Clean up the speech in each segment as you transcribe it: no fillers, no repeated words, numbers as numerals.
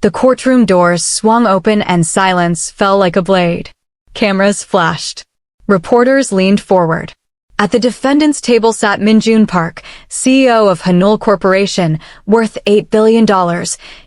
The courtroom doors swung open and silence fell like a blade. Cameras flashed. Reporters leaned forward. At the defendant's table sat Minjun Park, CEO of Hanul Corporation, worth $8 billion,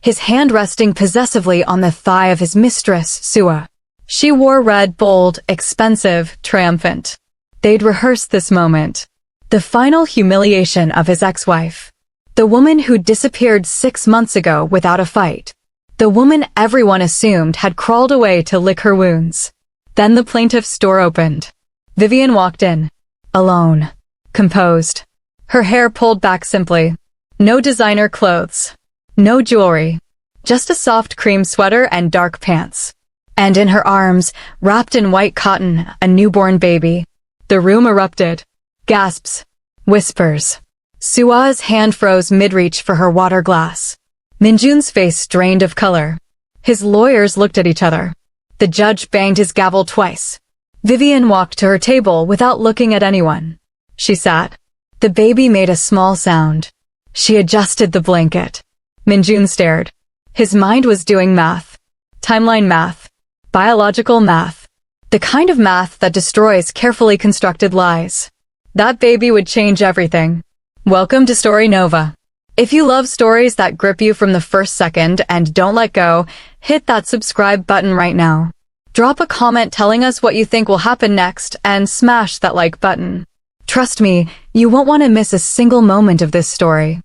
his hand resting possessively on the thigh of his mistress, Sua. She wore red, bold, expensive, triumphant. They'd rehearsed this moment. The final humiliation of his ex-wife. The woman who disappeared 6 months ago without a fight. The woman everyone assumed had crawled away to lick her wounds. Then the plaintiff's door opened. Vivian walked in. Alone. Composed. Her hair pulled back simply. No designer clothes. No jewelry. Just a soft cream sweater and dark pants. And in her arms, wrapped in white cotton, a newborn baby. The room erupted. Gasps. Whispers. Sua's hand froze mid-reach for her water glass. Minjun's face drained of color. His lawyers looked at each other. The judge banged his gavel twice. Vivian walked to her table without looking at anyone. She sat. The baby made a small sound. She adjusted the blanket. Minjun stared. His mind was doing math. Timeline math. Biological math. The kind of math that destroys carefully constructed lies. That baby would change everything. Welcome to Story Nova. If you love stories that grip you from the first second and don't let go, hit that subscribe button right now. Drop a comment telling us what you think will happen next and smash that like button. Trust me, you won't want to miss a single moment of this story.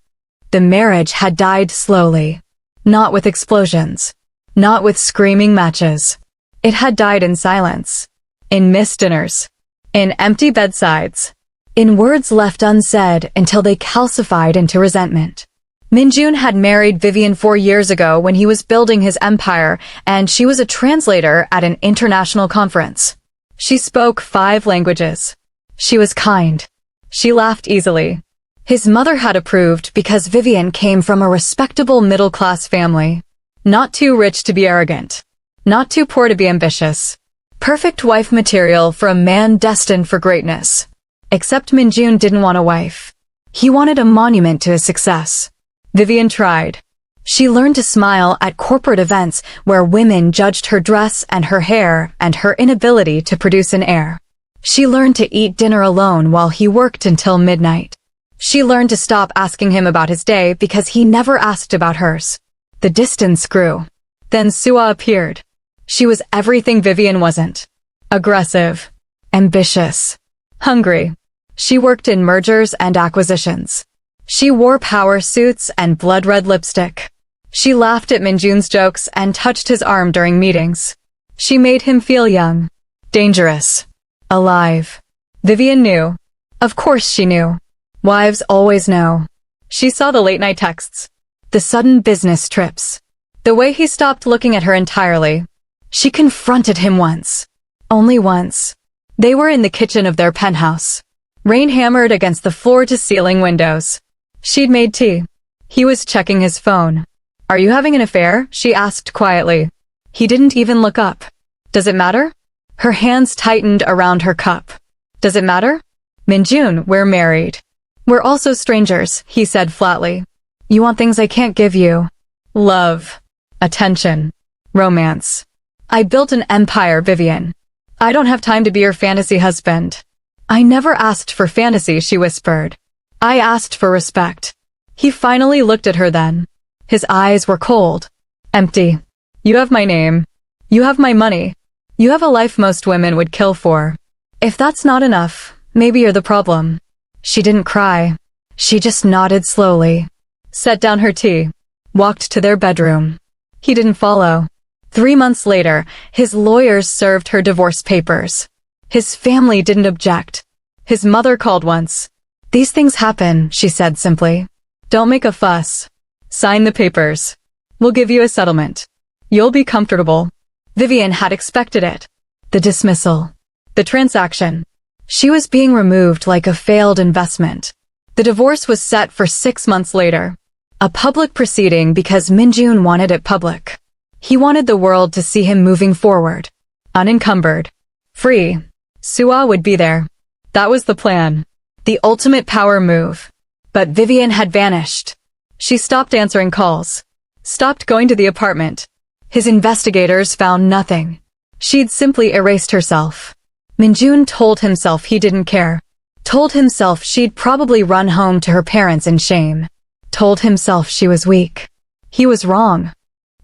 The marriage had died slowly. Not with explosions. Not with screaming matches. It had died in silence. In missed dinners. In empty bedsides. In words left unsaid until they calcified into resentment. Minjun had married Vivian 4 years ago when he was building his empire, and she was a translator at an international conference. She spoke 5 languages. She was kind. She laughed easily. His mother had approved because Vivian came from a respectable middle-class family. Not too rich to be arrogant. Not too poor to be ambitious. Perfect wife material for a man destined for greatness. Except Minjun didn't want a wife. He wanted a monument to his success. Vivian tried. She learned to smile at corporate events where women judged her dress and her hair and her inability to produce an heir. She learned to eat dinner alone while he worked until midnight. She learned to stop asking him about his day because he never asked about hers. The distance grew. Then Sua appeared. She was everything Vivian wasn't. Aggressive. Ambitious. Hungry. She worked in mergers and acquisitions. She wore power suits and blood-red lipstick. She laughed at Minjun's jokes and touched his arm during meetings. She made him feel young. Dangerous. Alive. Vivian knew. Of course she knew. Wives always know. She saw the late-night texts. The sudden business trips. The way he stopped looking at her entirely. She confronted him once. Only once. They were in the kitchen of their penthouse. Rain hammered against the floor-to-ceiling windows. She'd made tea. He was checking his phone. Are you having an affair? She asked quietly. He didn't even look up. Does it matter? Her hands tightened around her cup. Does it matter? Minjun, we're married. We're also strangers, he said flatly. You want things I can't give you. Love. Attention. Romance. I built an empire, Vivian. I don't have time to be your fantasy husband. I never asked for fantasy, she whispered. I asked for respect. He finally looked at her then. His eyes were cold. Empty. You have my name. You have my money. You have a life most women would kill for. If that's not enough, maybe you're the problem. She didn't cry. She just nodded slowly. Set down her tea. Walked to their bedroom. He didn't follow. 3 months later, his lawyers served her divorce papers. His family didn't object. His mother called once. These things happen, she said simply. Don't make a fuss. Sign the papers. We'll give you a settlement. You'll be comfortable. Vivian had expected it. The dismissal. The transaction. She was being removed like a failed investment. The divorce was set for 6 months later. A public proceeding because Minjun wanted it public. He wanted the world to see him moving forward. Unencumbered. Free. Sua would be there. That was the plan. The ultimate power move. But Vivian had vanished. She stopped answering calls. stopped going to the apartment. His investigators found nothing. She'd simply erased herself. Minjun told himself he didn't care. Told himself she'd probably run home to her parents in shame. Told himself she was weak. He was wrong.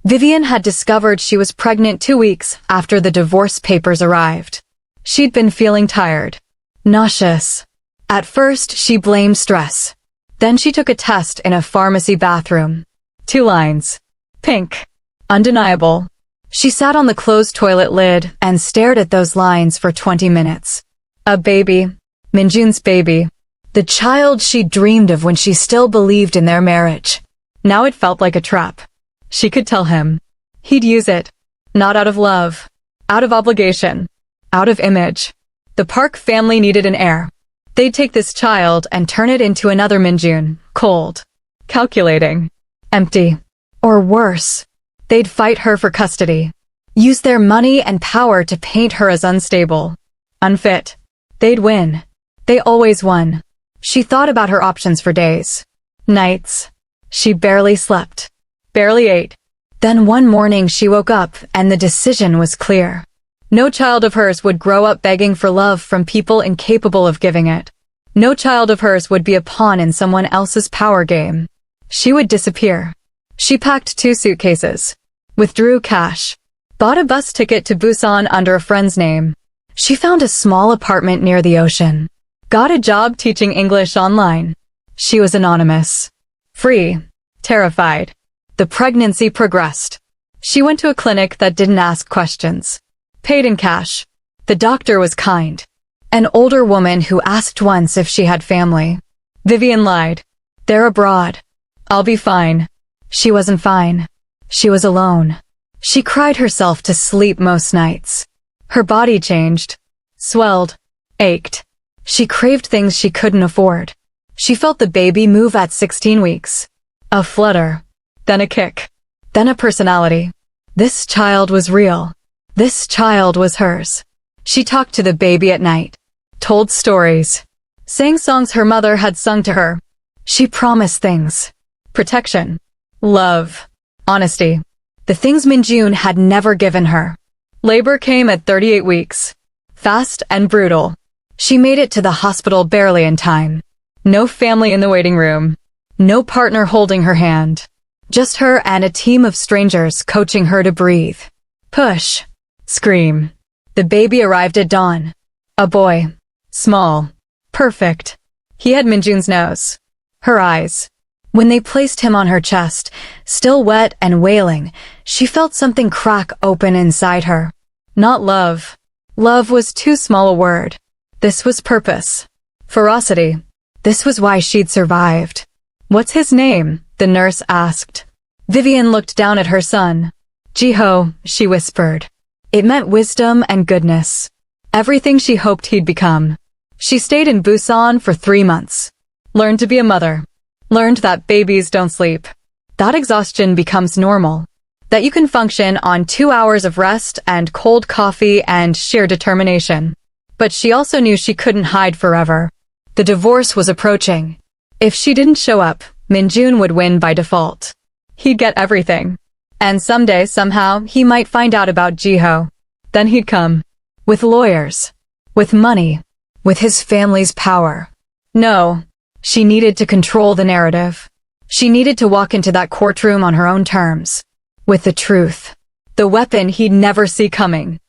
Vivian had discovered she was pregnant 2 weeks after the divorce papers arrived. She'd been feeling tired, nauseous. At first, she blamed stress. Then she took a test in a pharmacy bathroom. 2 lines. Pink. Undeniable. She sat on the closed toilet lid and stared at those lines for 20 minutes. A baby. Minjun's baby. The child she dreamed of when she still believed in their marriage. Now it felt like a trap. She could tell him. He'd use it. Not out of love. Out of obligation. Out of image. The Park family needed an heir. They'd take this child and turn it into another Minjun. Cold. Calculating. Empty. Or worse. They'd fight her for custody. Use their money and power to paint her as unstable. Unfit. They'd win. They always won. She thought about her options for days. Nights. She barely slept. Barely ate. Then one morning she woke up and the decision was clear. No child of hers would grow up begging for love from people incapable of giving it. No child of hers would be a pawn in someone else's power game. She would disappear. She packed 2 suitcases. Withdrew cash. Bought a bus ticket to Busan under a friend's name. She found a small apartment near the ocean. Got a job teaching English online. She was anonymous. Free. Terrified. The pregnancy progressed. She went to a clinic that didn't ask questions. Paid in cash. The doctor was kind. An older woman who asked once if she had family. Vivian lied. They're abroad. I'll be fine. She wasn't fine. She was alone. She cried herself to sleep most nights. Her body changed. Swelled. Ached. She craved things she couldn't afford. She felt the baby move at 16 weeks. A flutter. Then a kick. Then a personality. This child was real. This child was hers. She talked to the baby at night. Told stories. Sang songs her mother had sung to her. She promised things. Protection. Love. Honesty. The things Minjun had never given her. Labor came at 38 weeks. Fast and brutal. She made it to the hospital barely in time. No family in the waiting room. No partner holding her hand. Just her and a team of strangers coaching her to breathe. Push. Scream. The baby arrived at dawn. A boy. Small. Perfect. He had Minjun's nose. Her eyes. When they placed him on her chest, still wet and wailing, she felt something crack open inside her. Not love. Love was too small a word. This was purpose. Ferocity. This was why she'd survived. What's his name? The nurse asked. Vivian looked down at her son. Jiho, she whispered. It meant wisdom and goodness. Everything she hoped he'd become. She stayed in Busan for 3 months. Learned to be a mother. Learned that babies don't sleep. That exhaustion becomes normal. That you can function on 2 hours of rest and cold coffee and sheer determination. But she also knew she couldn't hide forever. The divorce was approaching. If she didn't show up, Minjun would win by default. He'd get everything. And someday, somehow, he might find out about Jiho. Then he'd come. With lawyers. With money. With his family's power. No. She needed to control the narrative. She needed to walk into that courtroom on her own terms. With the truth. The weapon he'd never see coming.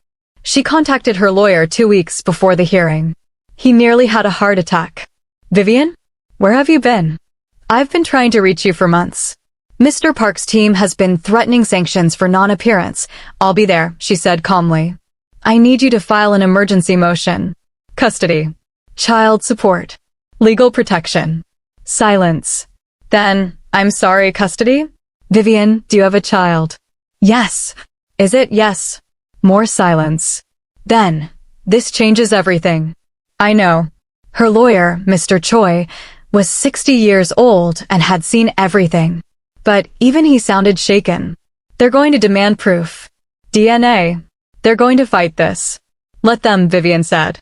She contacted her lawyer 2 weeks before the hearing. He nearly had a heart attack. Vivian? Where have you been? I've been trying to reach you for months. Mr. Park's team has been threatening sanctions for non-appearance. I'll be there, she said calmly. I need you to file an emergency motion. Custody. Child support. Legal protection. Silence. Then, I'm sorry, custody? Vivian, do you have a child? Yes. Is it? Yes. More silence. Then, this changes everything. I know. Her lawyer, Mr. Choi, was 60 years old and had seen everything. But even he sounded shaken. They're going to demand proof. DNA. They're going to fight this. Let them, Vivian said.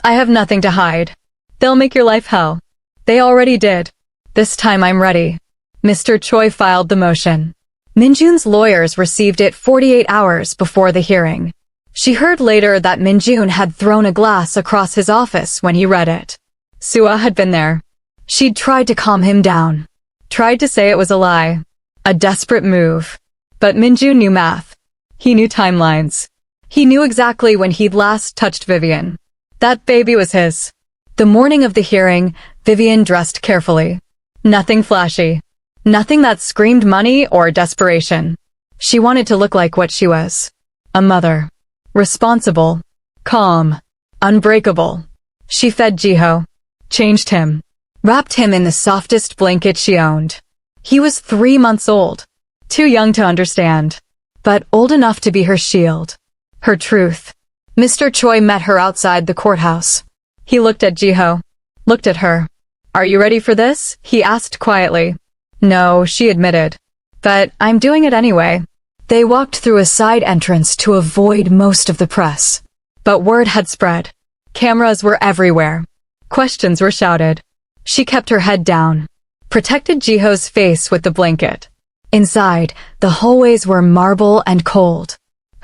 I have nothing to hide. They'll make your life hell. They already did. This time I'm ready. Mr. Choi filed the motion. Minjun's lawyers received it 48 hours before the hearing. She heard later that Minjun had thrown a glass across his office when he read it. Sua had been there. She'd tried to calm him down. Tried to say it was a lie. A desperate move. But Minjun knew math. He knew timelines. He knew exactly when he'd last touched Vivian. That baby was his. The morning of the hearing, Vivian dressed carefully. Nothing flashy. Nothing that screamed money or desperation. She wanted to look like what she was. A mother. Responsible. Calm. Unbreakable. She fed Jiho. Changed him. Wrapped him in the softest blanket she owned. He was 3 months old. Too young to understand. But old enough to be her shield. Her truth. Mr. Choi met her outside the courthouse. He looked at Jiho. Looked at her. "Are you ready for this?" he asked quietly. "No," she admitted. "But I'm doing it anyway." They walked through a side entrance to avoid most of the press. But word had spread. Cameras were everywhere. Questions were shouted. She kept her head down. Protected Jiho's face with the blanket. Inside, the hallways were marble and cold.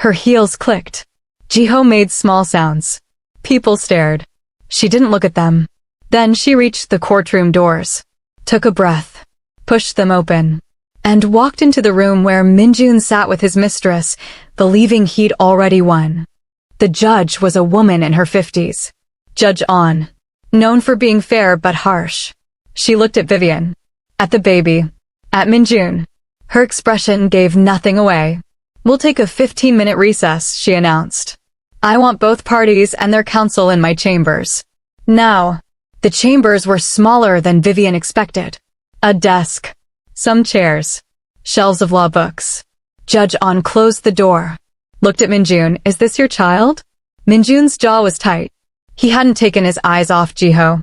Her heels clicked. Jiho made small sounds. People stared. She didn't look at them. Then she reached the courtroom doors. Took a breath. Pushed them open. And walked into the room where Minjun sat with his mistress, believing he'd already won. The judge was a woman in her 50s. Judge On. Known for being fair but harsh. She looked at Vivian. At the baby. At Minjun. Her expression gave nothing away. "We'll take a 15-minute recess," she announced. "I want both parties and their counsel in my chambers." Now, the chambers were smaller than Vivian expected. A desk. Some chairs. Shelves of law books. Judge On closed the door. Looked at Minjun. "Is this your child?" Minjun's jaw was tight. He hadn't taken his eyes off Jiho.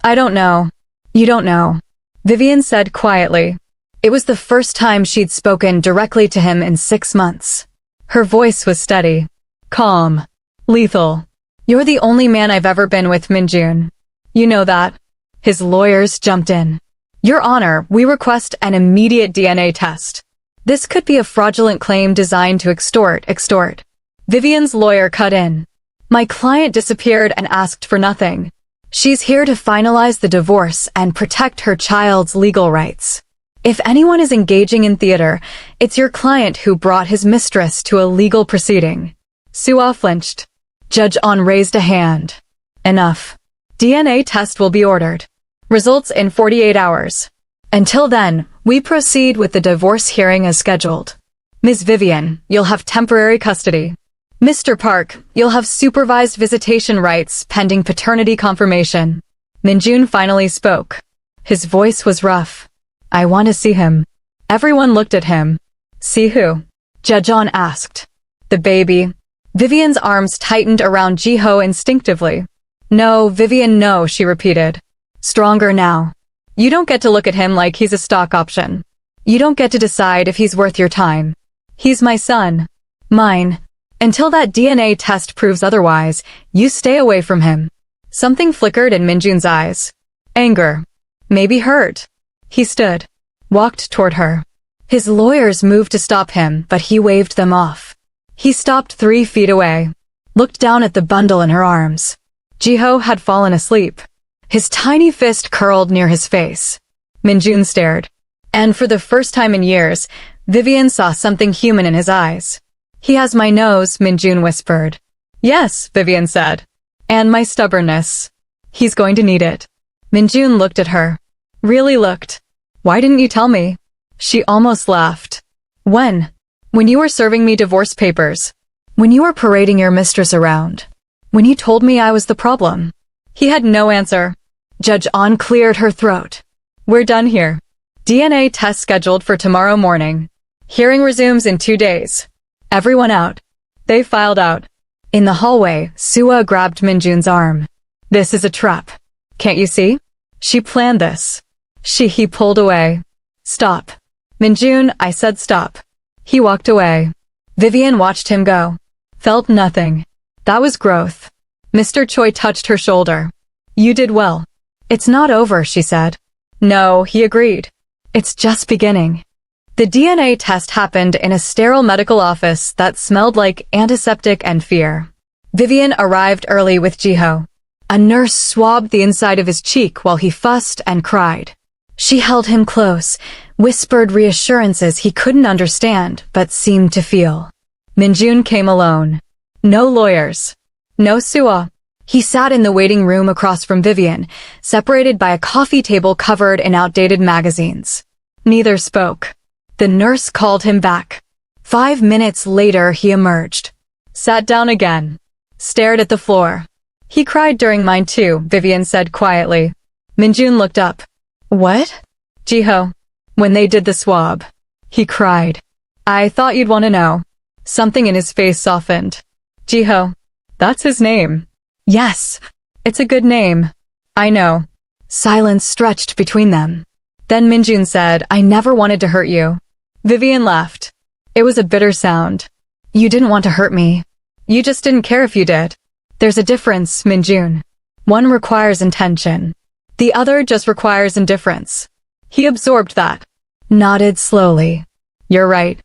"I don't know." "You don't know," Vivian said quietly. It was the first time she'd spoken directly to him in 6 months. Her voice was steady. Calm. Lethal. "You're the only man I've ever been with, Minjun. You know that." His lawyers jumped in. "Your Honor, we request an immediate DNA test. This could be a fraudulent claim designed to extort. Vivian's lawyer cut in. "My client disappeared and asked for nothing. She's here to finalize the divorce and protect her child's legal rights. If anyone is engaging in theater, it's your client who brought his mistress to a legal proceeding." Sua flinched. Judge On raised a hand. "Enough. DNA test will be ordered. Results in 48 hours. Until then, we proceed with the divorce hearing as scheduled. Ms. Vivian, you'll have temporary custody. Mr. Park, you'll have supervised visitation rights pending paternity confirmation." Minjun finally spoke. His voice was rough. "I want to see him." Everyone looked at him. "See who?" Judge On asked. "The baby." Vivian's arms tightened around Jiho instinctively. "No, Vivian, no," she repeated. Stronger now. "You don't get to look at him like he's a stock option. You don't get to decide if he's worth your time. He's my son. Mine. Until that DNA test proves otherwise, you stay away from him." Something flickered in Minjun's eyes. Anger. Maybe hurt. He stood. Walked toward her. His lawyers moved to stop him, but he waved them off. He stopped 3 feet away. Looked down at the bundle in her arms. Jiho had fallen asleep. His tiny fist curled near his face. Minjun stared. And for the first time in years, Vivian saw something human in his eyes. "He has my nose," Minjun whispered. "Yes," Vivian said. "And my stubbornness. He's going to need it." Minjun looked at her. Really looked. "Why didn't you tell me?" She almost laughed. "When? When you were serving me divorce papers. When you were parading your mistress around. When you told me I was the problem." He had no answer. Judge On cleared her throat. "We're done here. DNA test scheduled for tomorrow morning. Hearing resumes in 2 days. Everyone out." They filed out. In the hallway, Sua grabbed Minjun's arm. "This is a trap. Can't you see? She planned this." He pulled away. "Stop. Minjun, I said stop." He walked away. Vivian watched him go. Felt nothing. That was growth. Mr. Choi touched her shoulder. "You did well." "It's not over," she said. "No," he agreed. "It's just beginning." The DNA test happened in a sterile medical office that smelled like antiseptic and fear. Vivian arrived early with Jiho. A nurse swabbed the inside of his cheek while he fussed and cried. She held him close, whispered reassurances he couldn't understand but seemed to feel. Minjun came alone. No lawyers. No Sua. He sat in the waiting room across from Vivian, separated by a coffee table covered in outdated magazines. Neither spoke. The nurse called him back. 5 minutes later he emerged. Sat down again. Stared at the floor. He cried during mine too, Vivian said quietly. Minjun looked up. What? Jiho. When they did the swab. He cried. I thought you'd want to know. Something in his face softened. Jiho. That's his name. Yes. It's a good name. I know. Silence stretched between them. Then Minjun said, I never wanted to hurt you. Vivian laughed. It was a bitter sound. You didn't want to hurt me. You just didn't care if you did. There's a difference, Minjun. One requires intention. The other just requires indifference. He absorbed that. Nodded slowly. You're right.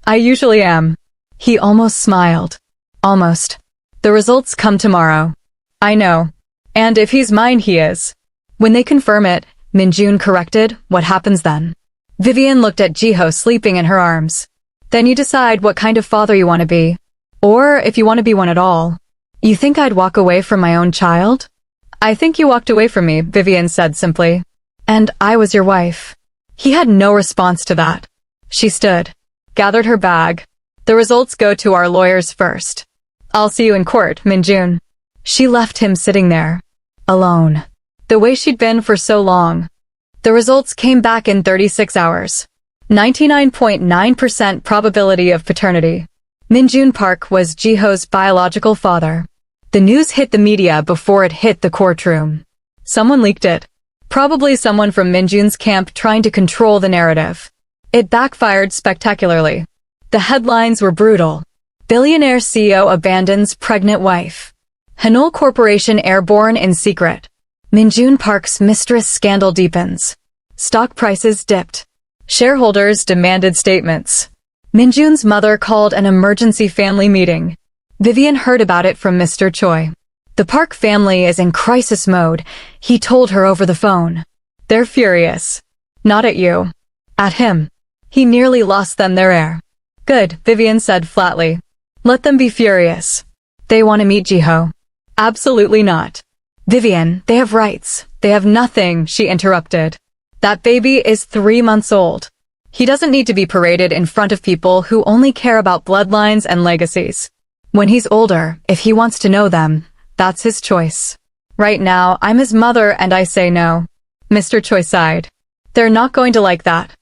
I usually am. He almost smiled. Almost. The results come tomorrow. I know. And if he's mine, he is. When they confirm it, Minjun corrected, what happens then? Vivian looked at Jiho sleeping in her arms. Then you decide what kind of father you want to be. Or if you want to be one at all. You think I'd walk away from my own child? I think you walked away from me, Vivian said simply. And I was your wife. He had no response to that. She stood. Gathered her bag. The results go to our lawyers first. I'll see you in court, Minjun. She left him sitting there. Alone. The way she'd been for so long. The results came back in 36 hours. 99.9% probability of paternity. Minjun Park was Jiho's biological father. The news hit the media before it hit the courtroom. Someone leaked it. Probably someone from Minjun's camp trying to control the narrative. It backfired spectacularly. The headlines were brutal. Billionaire CEO abandons pregnant wife. Hanul Corporation airborne in secret. Minjun Park's Mistress scandal deepens. Stock prices dipped. Shareholders demanded statements. Minjun's mother called an emergency family meeting. Vivian heard about it from Mr. Choi. The Park family is in crisis mode, he told her over the phone. They're furious. Not at you. At him. He nearly lost them their heir. Good, Vivian said flatly. Let them be furious. They want to meet Jiho. Absolutely not. Vivian, they have rights. They have nothing, she interrupted. That baby is 3 months old. He doesn't need to be paraded in front of people who only care about bloodlines and legacies. When he's older, if he wants to know them, that's his choice. Right now, I'm his mother and I say no. Mr. Choi sighed. They're not going to like that.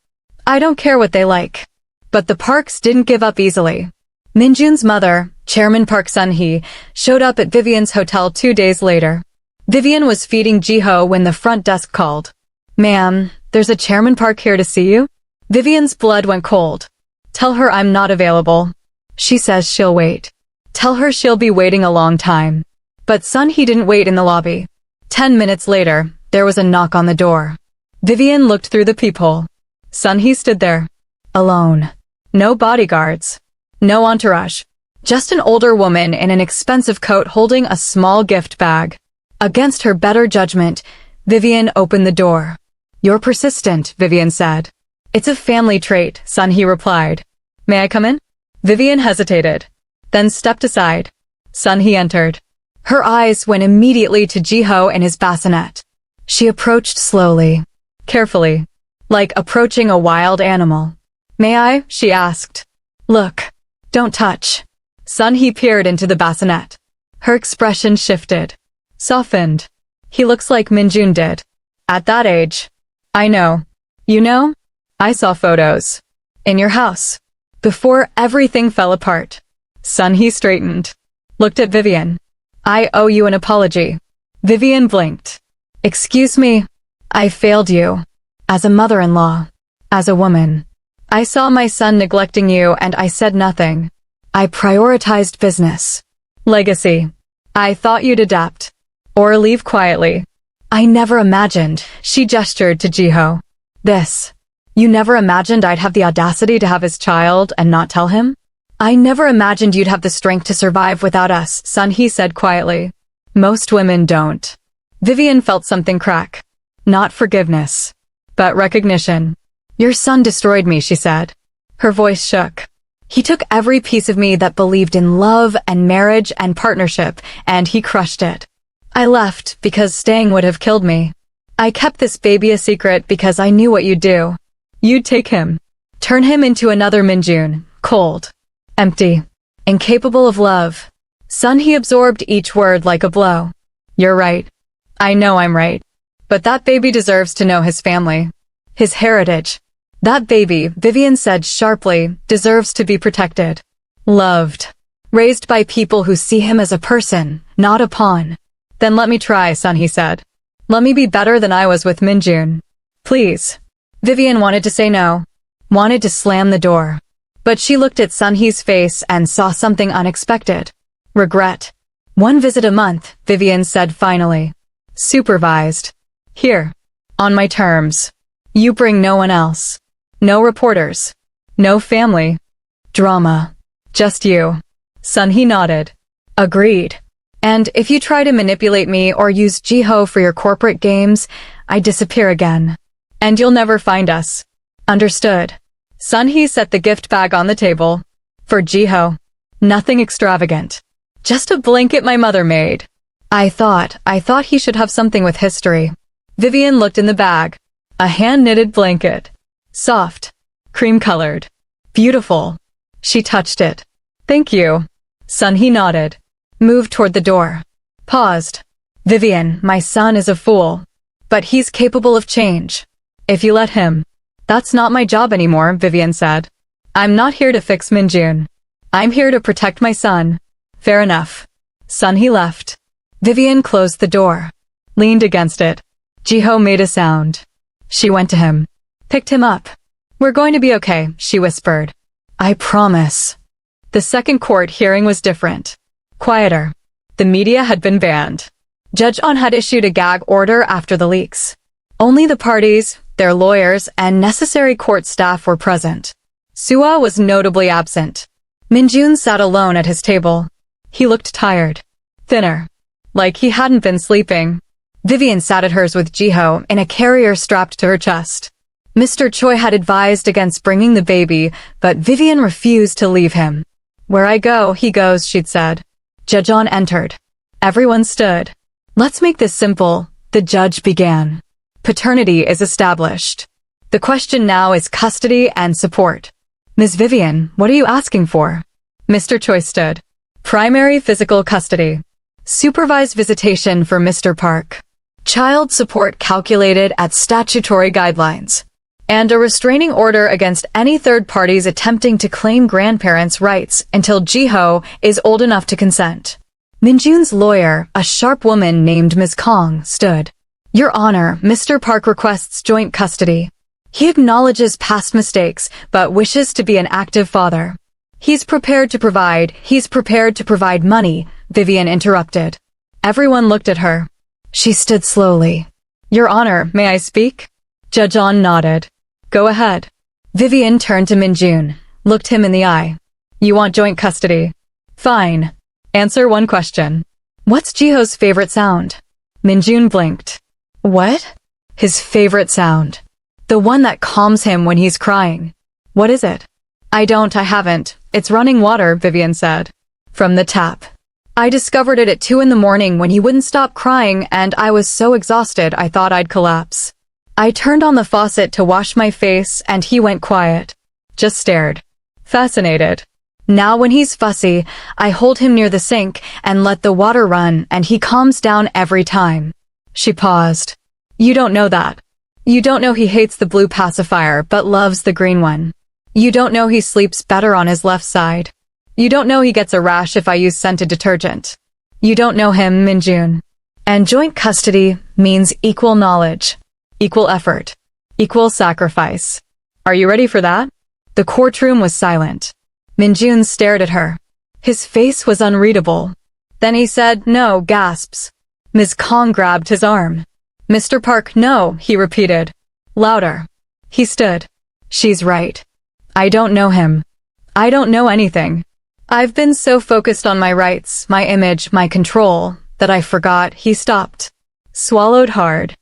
I don't care what they like. But the Parks didn't give up easily. Minjun's mother, Chairman Park Sun-hee, showed up at Vivian's hotel 2 days later. Vivian was feeding Jiho when the front desk called. Ma'am, there's a Chairman Park here to see you. Vivian's blood went cold. Tell her I'm not available. She says she'll wait. Tell her she'll be waiting a long time. But Sun-hee didn't wait in the lobby. 10 minutes later, there was a knock on the door. Vivian looked through the peephole. Sun-hee stood there. Alone. No bodyguards. No entourage. Just an older woman in an expensive coat holding a small gift bag. Against her better judgment, Vivian opened the door. You're persistent, Vivian said. It's a family trait, Sun-hee replied. May I come in? Vivian hesitated. Then stepped aside. Sun-hee entered. Her eyes went immediately to Jiho and his bassinet. She approached slowly. Carefully. Like approaching a wild animal. May I? She asked. Look. Don't touch. Sun-hee peered into the bassinet. Her expression shifted. Softened. He looks like Minjun did. At that age. I know. You know? I saw photos. In your house. Before everything fell apart. Sun-hee straightened. Looked at Vivian. I owe you an apology. Vivian blinked. Excuse me. I failed you. As a mother-in-law. As a woman. I saw my son neglecting you and I said nothing. I prioritized business. Legacy. I thought you'd adapt. Or leave quietly. I never imagined, she gestured to Jiho. This. You never imagined I'd have the audacity to have his child and not tell him? I never imagined you'd have the strength to survive without us, son, he said quietly. Most women don't. Vivian felt something crack. Not forgiveness, but recognition. Your son destroyed me, she said. Her voice shook. He took every piece of me that believed in love and marriage and partnership, and he crushed it. I left because staying would have killed me. I kept this baby a secret because I knew what you'd do. You'd take him. Turn him into another Minjun, cold, empty, incapable of love. Son, he absorbed each word like a blow. You're right. I know I'm right. But that baby deserves to know his family. His heritage. That baby, Vivian said sharply, deserves to be protected. Loved. Raised by people who see him as a person, not a pawn. Then let me try, son, he said. Let me be better than I was with Minjun. Please. Vivian wanted to say no. Wanted to slam the door. But she looked at Sunhee's face and saw something unexpected. Regret. 1 visit a month, Vivian said finally. Supervised. Here. On my terms. You bring no one else. No reporters. No family. Drama. Just you. Sunhee nodded. Agreed. And if you try to manipulate me or use Jiho for your corporate games, I disappear again. And you'll never find us. Understood. Sunhee set the gift bag on the table. For Jiho. Nothing extravagant. Just a blanket my mother made. I thought he should have something with history. Vivian looked in the bag. A hand-knitted blanket. Soft. Cream-colored. Beautiful. She touched it. Thank you. Sunhee nodded. Moved toward the door. Paused. Vivian, my son is a fool. But he's capable of change. If you let him. That's not my job anymore, Vivian said. I'm not here to fix Minjun. I'm here to protect my son. Fair enough. Sunhee left. Vivian closed the door. Leaned against it. Jiho made a sound. She went to him. Picked him up. We're going to be okay, she whispered. I promise. The second court hearing was different. Quieter. The media had been banned. Judge On had issued a gag order after the leaks. Only the parties, their lawyers, and necessary court staff were present. Sua was notably absent. Minjun sat alone at his table. He looked tired. Thinner. Like he hadn't been sleeping. Vivian sat at hers with Jiho in a carrier strapped to her chest. Mr. Choi had advised against bringing the baby, but Vivian refused to leave him. Where I go, he goes, she'd said. Jejon entered. Everyone stood. Let's make this simple, the judge began. Paternity is established. The question now is custody and support. Ms. Vivian, what are you asking for? Mr. Choi stood. Primary physical custody. Supervised visitation for Mr. Park. Child support calculated at statutory guidelines. And a restraining order against any third parties attempting to claim grandparents' rights until Jiho is old enough to consent. Minjun's lawyer, a sharp woman named Ms. Kong, stood. Your Honor, Mr. Park requests joint custody. He acknowledges past mistakes, but wishes to be an active father. He's prepared to provide money, Vivian interrupted. Everyone looked at her. She stood slowly. Your Honor, may I speak? Jejon nodded. Go ahead. Vivian turned to Minjun, looked him in the eye. You want joint custody? Fine. Answer one question. What's Jiho's favorite sound? Minjun blinked. What? His favorite sound. The one that calms him when he's crying. What is it? I haven't. It's running water, Vivian said. From the tap. I discovered it at 2 a.m. when he wouldn't stop crying and I was so exhausted I thought I'd collapse. I turned on the faucet to wash my face and he went quiet. Just stared. Fascinated. Now when he's fussy, I hold him near the sink and let the water run and he calms down every time. She paused. You don't know that. You don't know he hates the blue pacifier but loves the green one. You don't know he sleeps better on his left side. You don't know he gets a rash if I use scented detergent. You don't know him, Minjun. And joint custody means equal knowledge, equal effort, equal sacrifice. Are you ready for that? The courtroom was silent. Minjun stared at her. His face was unreadable. Then he said, no, gasps. Ms. Kong grabbed his arm. Mr. Park, no, he repeated. Louder. He stood. She's right. I don't know him. I don't know anything. I've been so focused on my rights, my image, my control, that I forgot. He stopped. Swallowed hard.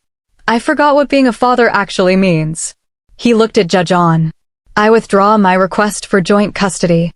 I forgot what being a father actually means. He looked at Judge On. I withdraw my request for joint custody.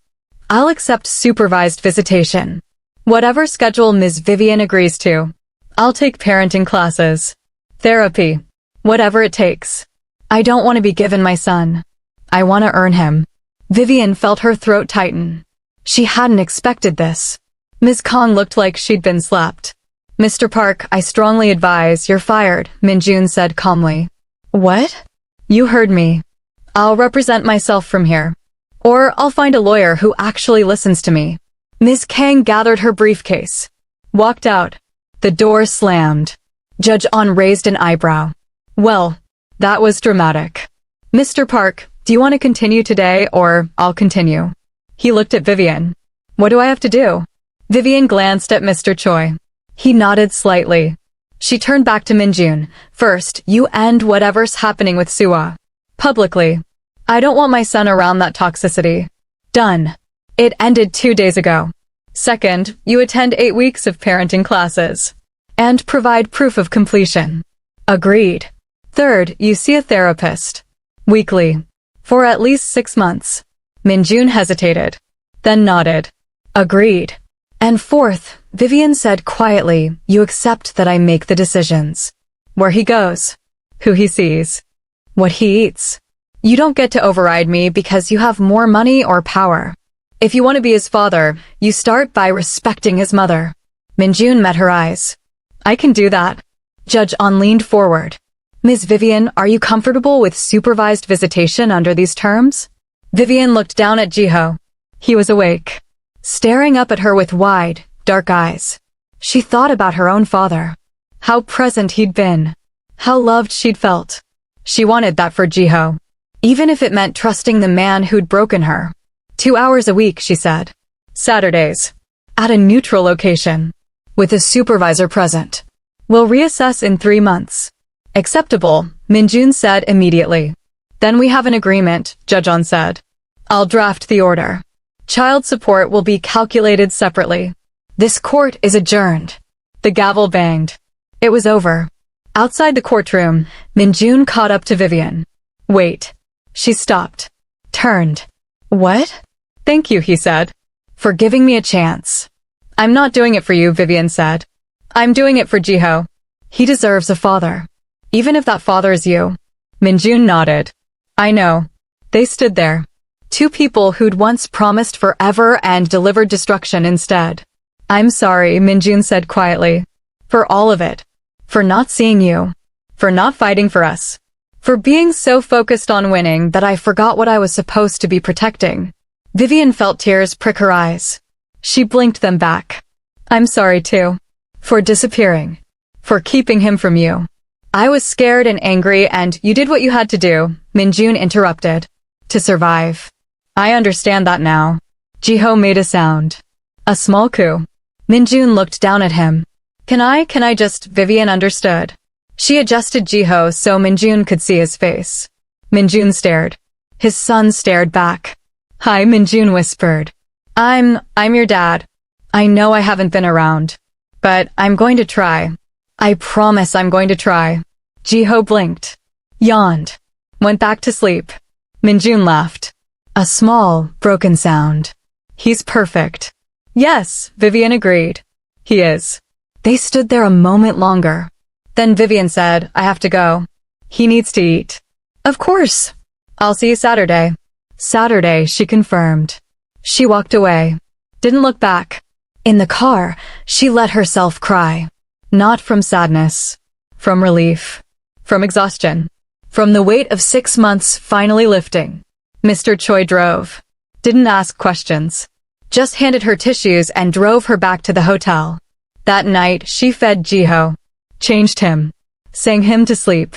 I'll accept supervised visitation. Whatever schedule Ms. Vivian agrees to. I'll take parenting classes. Therapy. Whatever it takes. I don't want to be given my son. I want to earn him. Vivian felt her throat tighten. She hadn't expected this. Ms. Kong looked like she'd been slapped. Mr. Park, I strongly advise you're fired, Minjun said calmly. What? You heard me. I'll represent myself from here. Or I'll find a lawyer who actually listens to me. Ms. Kang gathered her briefcase. Walked out. The door slammed. Judge On raised an eyebrow. Well, that was dramatic. Mr. Park, do you want to continue today or I'll continue? He looked at Vivian. What do I have to do? Vivian glanced at Mr. Choi. He nodded slightly. She turned back to Minjun. First, you end whatever's happening with Suwa. Publicly. I don't want my son around that toxicity. Done. It ended 2 days ago. Second, you attend 8 weeks of parenting classes. And provide proof of completion. Agreed. Third, you see a therapist. Weekly. For at least 6 months. Minjun hesitated. Then nodded. Agreed. And fourth, Vivian said quietly, you accept that I make the decisions. Where he goes. Who he sees. What he eats. You don't get to override me because you have more money or power. If you want to be his father, you start by respecting his mother. Minjun met her eyes. I can do that. Judge On leaned forward. Ms. Vivian, are you comfortable with supervised visitation under these terms? Vivian looked down at Jiho. He was awake, staring up at her with wide, dark eyes. She thought about her own father. How present he'd been. How loved she'd felt. She wanted that for Jiho. Even if it meant trusting the man who'd broken her. 2 hours a week, she said. Saturdays. At a neutral location. With a supervisor present. We'll reassess in 3 months. Acceptable, Minjun said immediately. Then we have an agreement, Judge On said. I'll draft the order. Child support will be calculated separately. This court is adjourned. The gavel banged. It was over. Outside the courtroom, Minjun caught up to Vivian. Wait. She stopped. Turned. What? Thank you, he said. For giving me a chance. I'm not doing it for you, Vivian said. I'm doing it for Jiho. He deserves a father. Even if that father is you. Minjun nodded. I know. They stood there. 2 people who'd once promised forever and delivered destruction instead. I'm sorry, Minjun said quietly. For all of it. For not seeing you. For not fighting for us. For being so focused on winning that I forgot what I was supposed to be protecting. Vivian felt tears prick her eyes. She blinked them back. I'm sorry too. For disappearing. For keeping him from you. I was scared and angry and you did what you had to do, Minjun interrupted. To survive. I understand that now. Jiho made a sound. A small coo. Minjun looked down at him. Can I just, Vivian understood. She adjusted Jiho so Minjun could see his face. Minjun stared. His son stared back. Hi, Minjun whispered. I'm your dad. I know I haven't been around. But I'm going to try. I promise I'm going to try. Jiho blinked. Yawned. Went back to sleep. Minjun laughed. A small, broken sound. He's perfect. Yes, Vivian agreed. He is. They stood there a moment longer. Then Vivian said, I have to go. He needs to eat. Of course. I'll see you Saturday. Saturday, she confirmed. She walked away. Didn't look back. In the car, she let herself cry. Not from sadness. From relief. From exhaustion. From the weight of 6 months finally lifting. Mr. Choi drove. Didn't ask questions. Just handed her tissues and drove her back to the hotel. That night, she fed Jiho. Changed him. Sang him to sleep.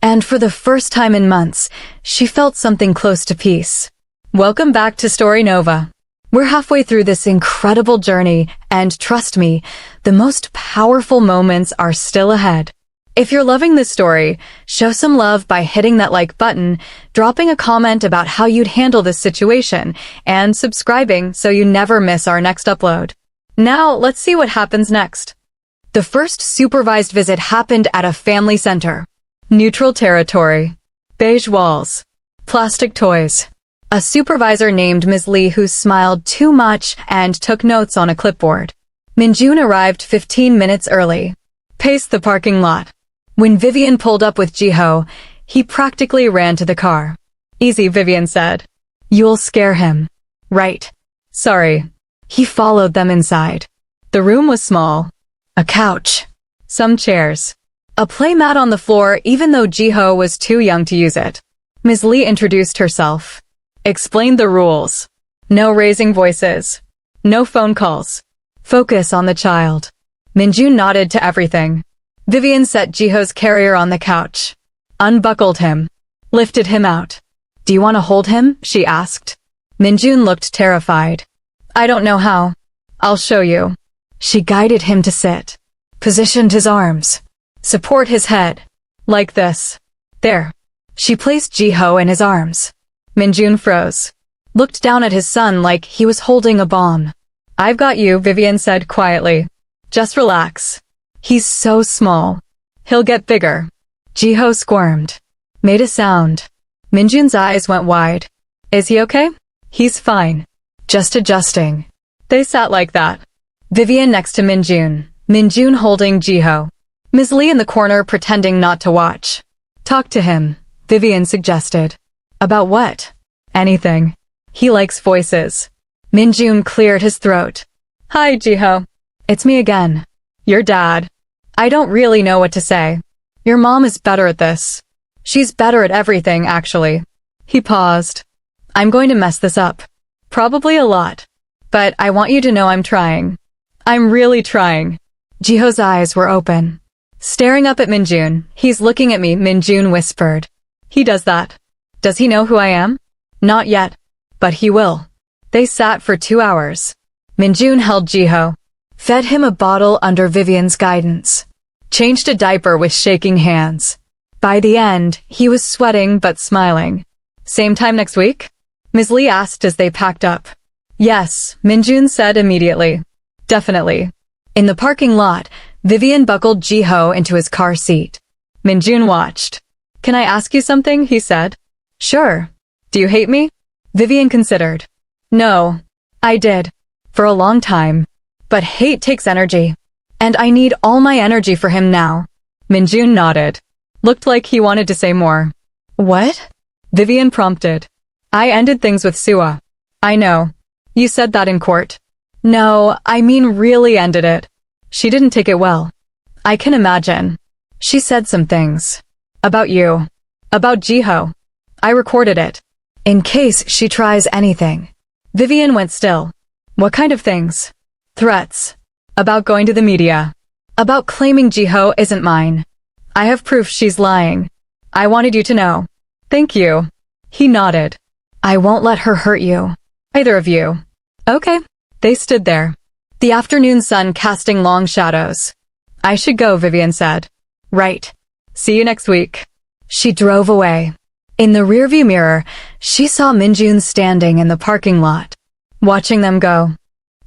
And for the first time in months, she felt something close to peace. Welcome back to Story Nova. We're halfway through this incredible journey, and trust me, the most powerful moments are still ahead. If you're loving this story, show some love by hitting that like button, dropping a comment about how you'd handle this situation, and subscribing so you never miss our next upload. Now, let's see what happens next. The first supervised visit happened at a family center. Neutral territory. Beige walls. Plastic toys. A supervisor named Ms. Lee who smiled too much and took notes on a clipboard. Minjun arrived 15 minutes early. Paced the parking lot. When Vivian pulled up with Jiho, he practically ran to the car. Easy, Vivian said. You'll scare him. Right. Sorry. He followed them inside. The room was small. A couch. Some chairs. A playmat on the floor even though Jiho was too young to use it. Ms. Lee introduced herself. Explained the rules. No raising voices. No phone calls. Focus on the child. Minjun nodded to everything. Vivian set Jiho's carrier on the couch. Unbuckled him. Lifted him out. Do you want to hold him? She asked. Minjun looked terrified. I don't know how. I'll show you. She guided him to sit. Positioned his arms. Support his head. Like this. There. She placed Jiho in his arms. Minjun froze. Looked down at his son like he was holding a bomb. I've got you, Vivian said quietly. Just relax. He's so small. He'll get bigger. Jiho squirmed. Made a sound. Minjun's eyes went wide. Is he okay? He's fine. Just adjusting. They sat like that. Vivian next to Minjun. Minjun holding Jiho. Ms. Lee in the corner pretending not to watch. Talk to him, Vivian suggested. About what? Anything. He likes voices. Minjun cleared his throat. Hi, Jiho. It's me again. Your dad. I don't really know what to say. Your mom is better at this. She's better at everything, actually. He paused. I'm going to mess this up. Probably a lot. But I want you to know I'm trying. I'm really trying. Jiho's eyes were open. Staring up at Minjun. He's looking at me, Minjun whispered. He does that. Does he know who I am? Not yet. But he will. They sat for 2 hours. Minjun held Jiho. Fed him a bottle under Vivian's guidance. Changed a diaper with shaking hands. By the end, he was sweating but smiling. Same time next week? Ms. Lee asked as they packed up. Yes, Minjun said immediately. Definitely. In the parking lot, Vivian buckled Jiho into his car seat. Minjun watched. Can I ask you something? He said. Sure. Do you hate me? Vivian considered. No. I did. For a long time. But hate takes energy. And I need all my energy for him now. Minjun nodded. Looked like he wanted to say more. What? Vivian prompted. I ended things with Sua. I know. You said that in court. No, I mean really ended it. She didn't take it well. I can imagine. She said some things. About you. About Jiho. I recorded it. In case she tries anything. Vivian went still. What kind of things? Threats. About going to the media. About claiming Jiho isn't mine. I have proof she's lying. I wanted you to know. Thank you. He nodded. I won't let her hurt you. Either of you. Okay. They stood there. The afternoon sun casting long shadows. I should go, Vivian said. Right. See you next week. She drove away. In the rearview mirror, she saw Minjun standing in the parking lot. Watching them go.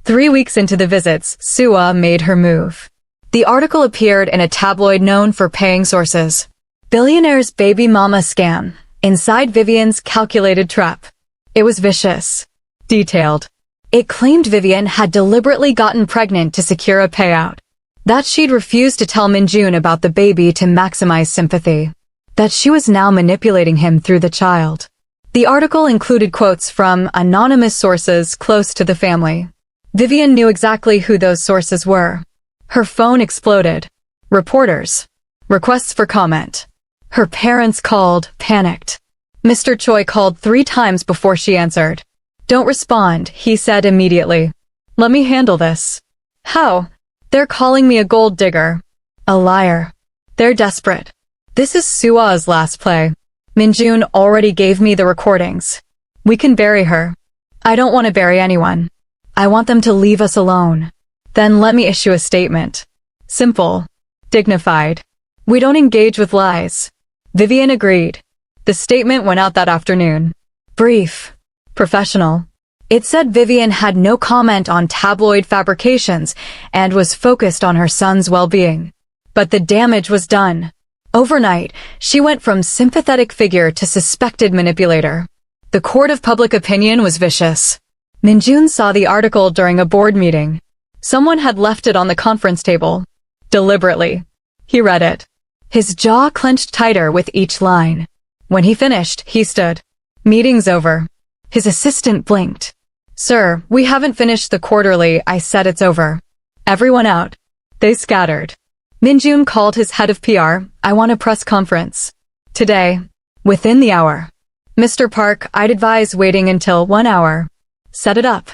3 weeks into the visits, Sua made her move. The article appeared in a tabloid known for paying sources. Billionaire's baby mama scam. Inside Vivian's calculated trap. It was vicious. Detailed. It claimed Vivian had deliberately gotten pregnant to secure a payout. That she'd refused to tell Minjun about the baby to maximize sympathy. That she was now manipulating him through the child. The article included quotes from anonymous sources close to the family. Vivian knew exactly who those sources were. Her phone exploded. Reporters. Requests for comment. Her parents called, panicked. Mr. Choi called 3 times before she answered. Don't respond, he said immediately. Let me handle this. How? They're calling me a gold digger. A liar. They're desperate. This is Sua's last play. Minjun already gave me the recordings. We can bury her. I don't want to bury anyone. I want them to leave us alone. Then let me issue a statement. Simple. Dignified. We don't engage with lies. Vivian agreed. The statement went out that afternoon. Brief. Professional. It said Vivian had no comment on tabloid fabrications and was focused on her son's well-being. But the damage was done. Overnight, she went from sympathetic figure to suspected manipulator. The court of public opinion was vicious. Minjun saw the article during a board meeting. Someone had left it on the conference table. Deliberately. He read it. His jaw clenched tighter with each line. When he finished, he stood. Meeting's over. His assistant blinked. Sir, we haven't finished the quarterly. I said it's over. Everyone out. They scattered. Minjun called his head of PR. I want a press conference. Today. Within the hour. Mr. Park, I'd advise waiting until 1 hour. Set it up.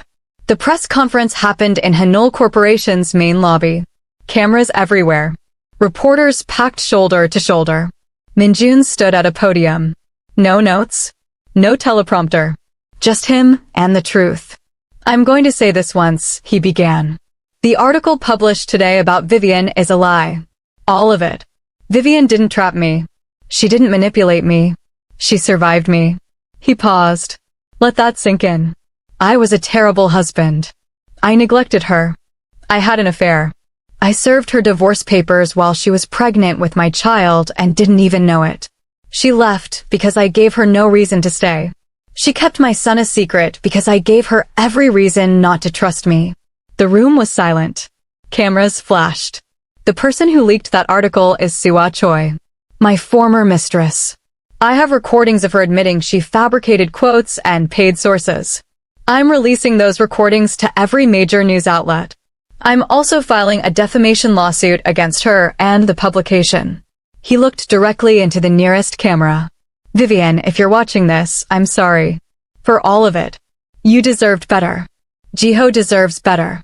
The press conference happened in Hanul Corporation's main lobby. Cameras everywhere. Reporters packed shoulder to shoulder. Minjun stood at a podium. No notes. No teleprompter. Just him and the truth. I'm going to say this once, he began. The article published today about Vivian is a lie. All of it. Vivian didn't trap me. She didn't manipulate me. She survived me. He paused. Let that sink in. I was a terrible husband. I neglected her. I had an affair. I served her divorce papers while she was pregnant with my child and didn't even know it. She left because I gave her no reason to stay. She kept my son a secret because I gave her every reason not to trust me. The room was silent. Cameras flashed. The person who leaked that article is Sua Choi, my former mistress. I have recordings of her admitting she fabricated quotes and paid sources. I'm releasing those recordings to every major news outlet. I'm also filing a defamation lawsuit against her and the publication. He looked directly into the nearest camera. Vivian, if you're watching this, I'm sorry. For all of it. You deserved better. Jiho deserves better.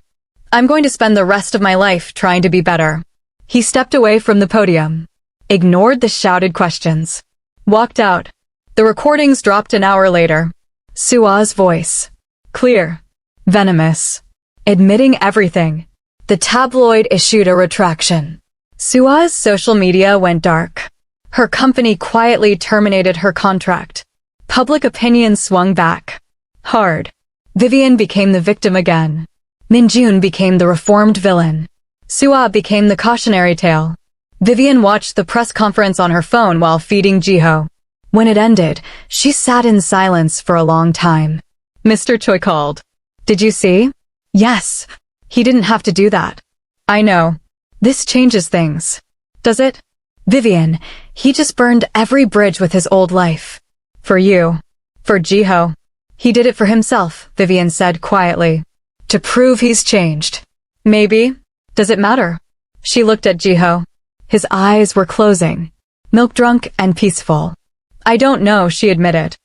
I'm going to spend the rest of my life trying to be better. He stepped away from the podium. Ignored the shouted questions. Walked out. The recordings dropped an hour later. Sua's voice. Clear. Venomous. Admitting everything. The tabloid issued a retraction. Sua's social media went dark. Her company quietly terminated her contract. Public opinion swung back. Hard. Vivian became the victim again. Minjun became the reformed villain. Sua became the cautionary tale. Vivian watched the press conference on her phone while feeding Jiho. When it ended, she sat in silence for a long time. Mr. Choi called. Did you see? Yes. He didn't have to do that. I know. This changes things. Does it? Vivian, he just burned every bridge with his old life. For you. For Jiho. He did it for himself, Vivian said quietly. To prove he's changed. Maybe. Does it matter? She looked at Jiho. His eyes were closing. Milk-drunk and peaceful. I don't know, she admitted.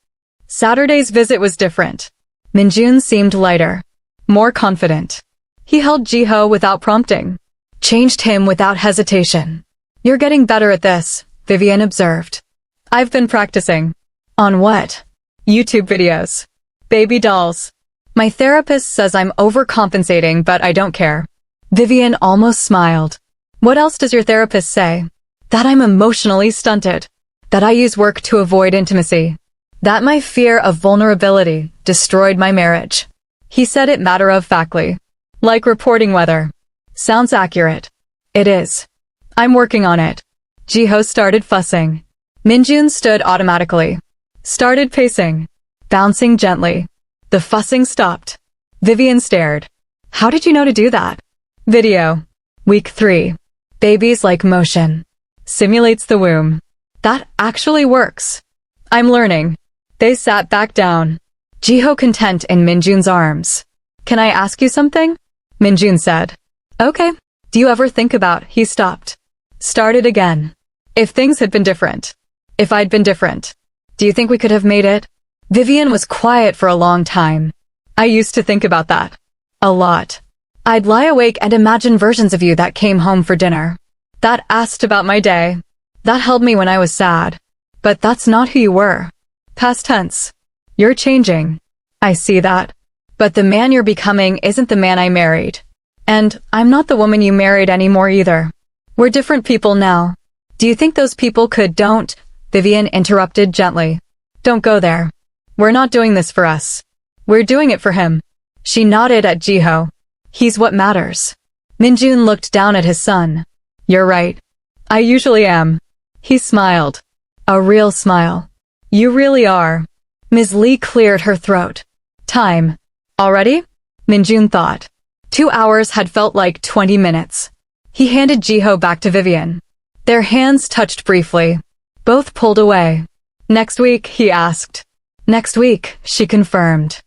Saturday's visit was different. Minjun seemed lighter. More confident. He held Jiho without prompting. Changed him without hesitation. You're getting better at this, Vivian observed. I've been practicing. On what? YouTube videos. Baby dolls. My therapist says I'm overcompensating, but I don't care. Vivian almost smiled. What else does your therapist say? That I'm emotionally stunted. That I use work to avoid intimacy. That my fear of vulnerability destroyed my marriage. He said it matter-of-factly. Like reporting weather. Sounds accurate. It is. I'm working on it. Jiho started fussing. Minjun stood automatically. Started pacing. Bouncing gently. The fussing stopped. Vivian stared. How did you know to do that? Video. Week 3. Babies like motion. Simulates the womb. That actually works. I'm learning. They sat back down. Jiho content in Minjun's arms. Can I ask you something? Minjun said. Okay. Do you ever think about, he stopped. Started again. If things had been different. If I'd been different. Do you think we could have made it? Vivian was quiet for a long time. I used to think about that. A lot. I'd lie awake and imagine versions of you that came home for dinner. That asked about my day. That held me when I was sad. But that's not who you were. Past tense. You're changing. I see that. But the man you're becoming isn't the man I married. And I'm not the woman you married anymore either. We're different people now. Do you think those people could— Don't, Vivian interrupted gently. Don't go there. We're not doing this for us. We're doing it for him. She nodded at Jiho. He's what matters. Minjun looked down at his son. You're right. I usually am. He smiled. A real smile. You really are. Ms. Lee cleared her throat. Time. Already? Minjun thought. 2 hours had felt like 20 minutes. He handed Jiho back to Vivian. Their hands touched briefly. Both pulled away. Next week, he asked. Next week, she confirmed.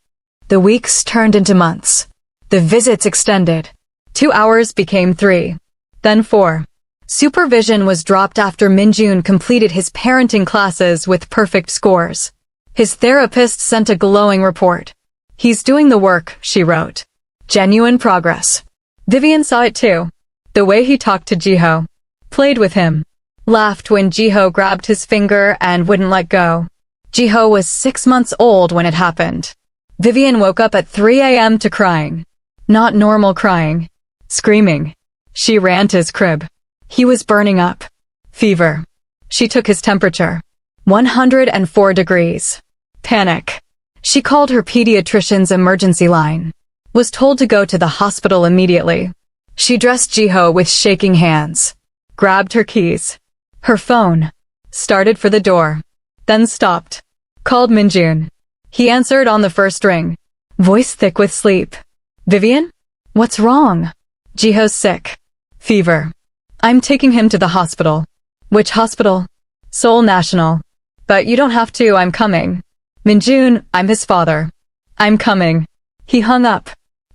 The weeks turned into months. The visits extended. 2 hours became 3. Then 4. Supervision was dropped after Minjun completed his parenting classes with perfect scores. His therapist sent a glowing report. He's doing the work, she wrote. Genuine progress. Vivian saw it too. The way he talked to Jiho. Played with him. Laughed when Jiho grabbed his finger and wouldn't let go. Jiho was 6 months old when it happened. Vivian woke up at 3 a.m. to crying. Not normal crying. Screaming. She ran to his crib. He was burning up. Fever. She took his temperature. 104 degrees. Panic. She called her pediatrician's emergency line. Was told to go to the hospital immediately. She dressed Jiho with shaking hands. Grabbed her keys. Her phone. Started for the door. Then stopped. Called Minjun. He answered on the first ring. Voice thick with sleep. Vivian? What's wrong? Jiho's sick. Fever. I'm taking him to the hospital. Which hospital? Seoul National. But you don't have to, I'm coming. Minjun, I'm his father. I'm coming. He hung up.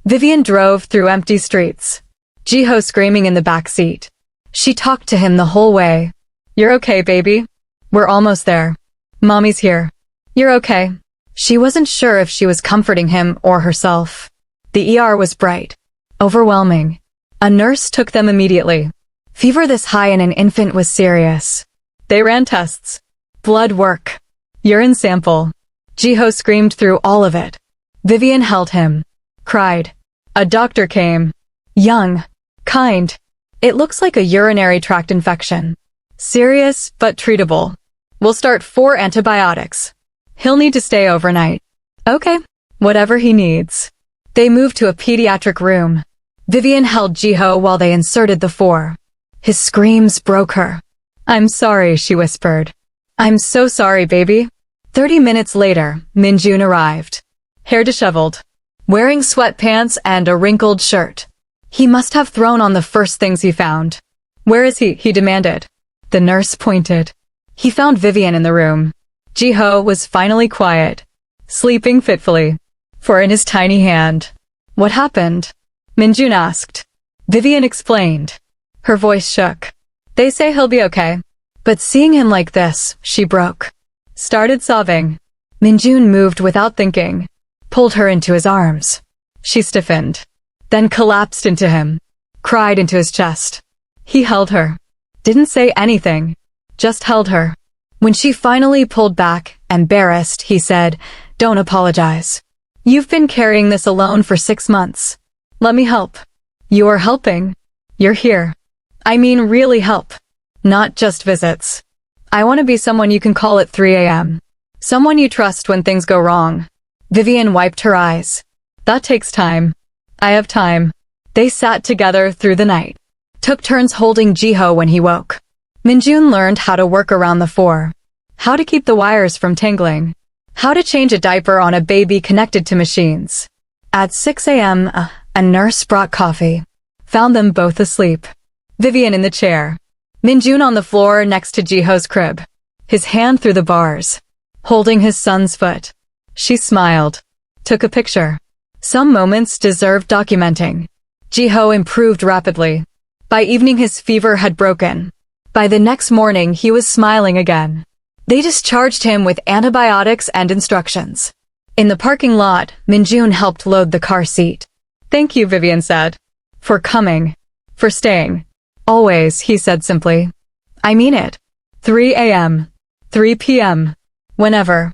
Vivian drove through empty streets. Jiho screaming in the back seat. She talked to him the whole way. You're okay, baby. We're almost there. Mommy's here. You're okay. She wasn't sure if she was comforting him or herself. The ER was bright. Overwhelming. A nurse took them immediately. Fever this high in an infant was serious. They ran tests. Blood work. Urine sample. Jiho screamed through all of it. Vivian held him. Cried. A doctor came. Young. Kind. It looks like a urinary tract infection. Serious, but treatable. We'll start 4 antibiotics. He'll need to stay overnight. Okay. Whatever he needs. They moved to a pediatric room. Vivian held Jiho while they inserted the 4. His screams broke her. I'm sorry, she whispered. I'm so sorry, baby. 30 minutes later, Minjun arrived. Hair disheveled. Wearing sweatpants and a wrinkled shirt. He must have thrown on the first things he found. Where is he? He demanded. The nurse pointed. He found Vivian in the room. Jiho was finally quiet. Sleeping fitfully. For in his tiny hand. What happened? Minjun asked. Vivian explained. Her voice shook. They say he'll be okay. But seeing him like this, she broke. Started sobbing. Minjun moved without thinking. Pulled her into his arms. She stiffened. Then collapsed into him. Cried into his chest. He held her. Didn't say anything. Just held her. When she finally pulled back, embarrassed, he said, Don't apologize. You've been carrying this alone for 6 months. Let me help. You are helping. You're here. I mean really help. Not just visits. I want to be someone you can call at 3 a.m. Someone you trust when things go wrong. Vivian wiped her eyes. That takes time. I have time. They sat together through the night. Took turns holding Jiho when he woke. Minjun learned how to work around the 4. How to keep the wires from tangling. How to change a diaper on a baby connected to machines. At 6 a.m., a nurse brought coffee. Found them both asleep. Vivian in the chair. Minjun on the floor next to Jiho's crib. His hand through the bars. Holding his son's foot. She smiled. Took a picture. Some moments deserved documenting. Jiho improved rapidly. By evening his fever had broken. By the next morning he was smiling again. They discharged him with antibiotics and instructions. In the parking lot, Minjun helped load the car seat. Thank you, Vivian said. For coming. For staying. Always, he said simply. I mean it. 3 a.m. 3 p.m. Whenever.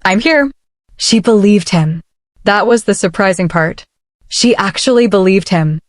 I'm here. She believed him. That was the surprising part. She actually believed him.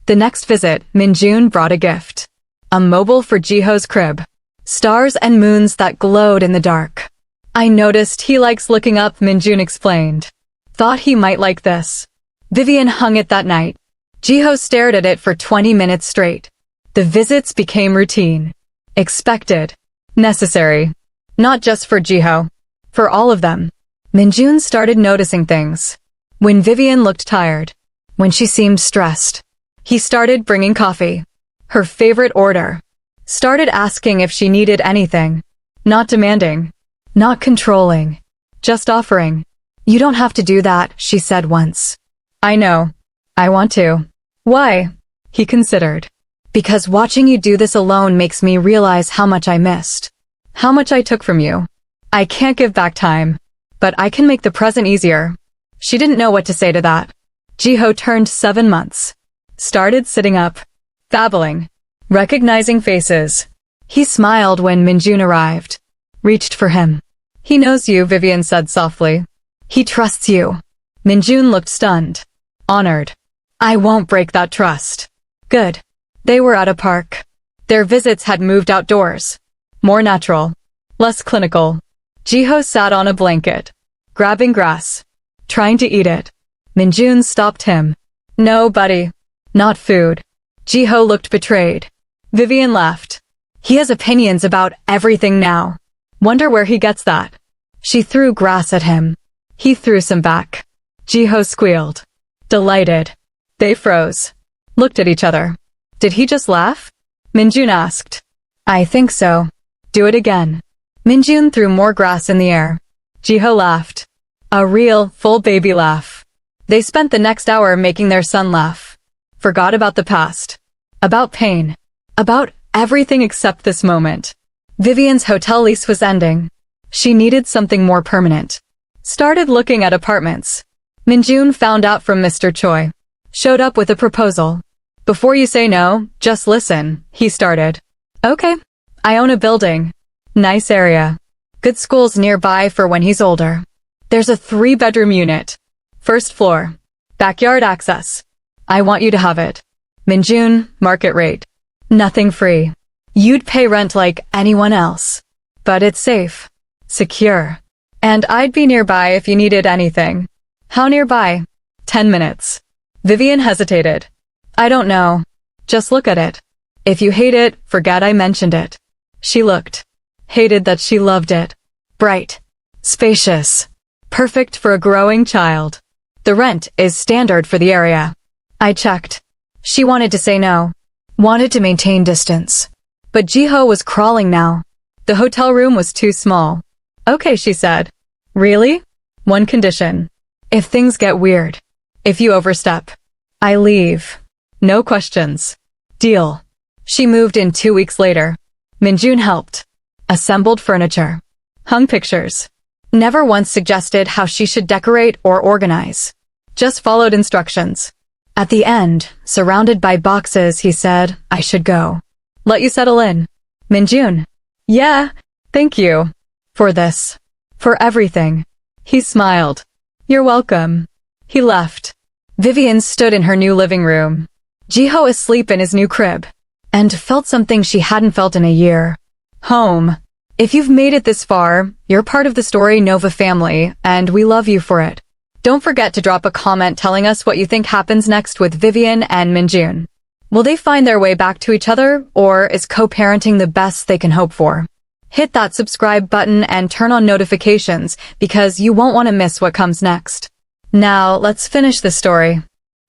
The next visit, Minjun brought a gift. A mobile for Jiho's crib. stars and moons that glowed in the dark. I noticed he likes looking up, Minjun explained. Thought he might like this. Vivian hung it that night. Jiho stared at it for 20 minutes straight. The visits became routine. Expected. Necessary. Not just for Jiho. For all of them. Minjun started noticing things. When Vivian looked tired. When she seemed stressed. He started bringing coffee. Her favorite order. Started asking if she needed anything. Not demanding. Not controlling. Just offering. You don't have to do that, she said once. I know. I want to. Why? He considered. Because watching you do this alone makes me realize how much I missed. How much I took from you. I can't give back time. But I can make the present easier. She didn't know what to say to that. Jiho turned 7 months. Started sitting up. Babbling. Recognizing faces. He smiled when Minjun arrived. Reached for him. He knows you, Vivian said softly. He trusts you. Minjun looked stunned. Honored. I won't break that trust. Good. They were at a park. Their visits had moved outdoors. More natural. Less clinical. Jiho sat on a blanket. Grabbing grass. Trying to eat it. Minjun stopped him. No, buddy. Not food. Jiho looked betrayed. Vivian laughed. He has opinions about everything now. Wonder where he gets that. She threw grass at him. He threw some back. Jiho squealed. Delighted. They froze. Looked at each other. Did he just laugh? Minjun asked. I think so. Do it again. Minjun threw more grass in the air. Jiho laughed. A real, full baby laugh. They spent the next hour making their son laugh. Forgot about the past. About pain. About everything except this moment. Vivian's hotel lease was ending. She needed something more permanent. Started looking at apartments. Minjun found out from Mr. Choi. Showed up with a proposal. Before you say no, just listen, he started. Okay. I own a building. Nice area. Good schools nearby for when he's older. There's a 3-bedroom unit. First floor. Backyard access. I want you to have it. Minjun, market rate. Nothing free. You'd pay rent like anyone else. But it's safe. Secure. And I'd be nearby if you needed anything. How nearby? 10 minutes. Vivian hesitated. I don't know. Just look at it. If you hate it, forget I mentioned it. She looked. Hated that she loved it. Bright. Spacious. Perfect for a growing child. The rent is standard for the area. I checked. She wanted to say no. Wanted to maintain distance. But Jiho was crawling now. The hotel room was too small. Okay, she said. Really? One condition. If things get weird. If you overstep. I leave. No questions. Deal. She moved in 2 weeks later. Minjun helped. Assembled furniture. Hung pictures. Never once suggested how she should decorate or organize. Just followed instructions. At the end, surrounded by boxes, he said, I should go. Let you settle in. Minjun. Yeah, thank you. For this. For everything. He smiled. You're welcome. He left. Vivian stood in her new living room. Jiho asleep in his new crib. And felt something she hadn't felt in a year. Home. If you've made it this far, you're part of the Story Nova family, and we love you for it. Don't forget to drop a comment telling us what you think happens next with Vivian and Minjun. Will they find their way back to each other, or is co-parenting the best they can hope for? Hit that subscribe button and turn on notifications because you won't want to miss what comes next. Now, let's finish the story.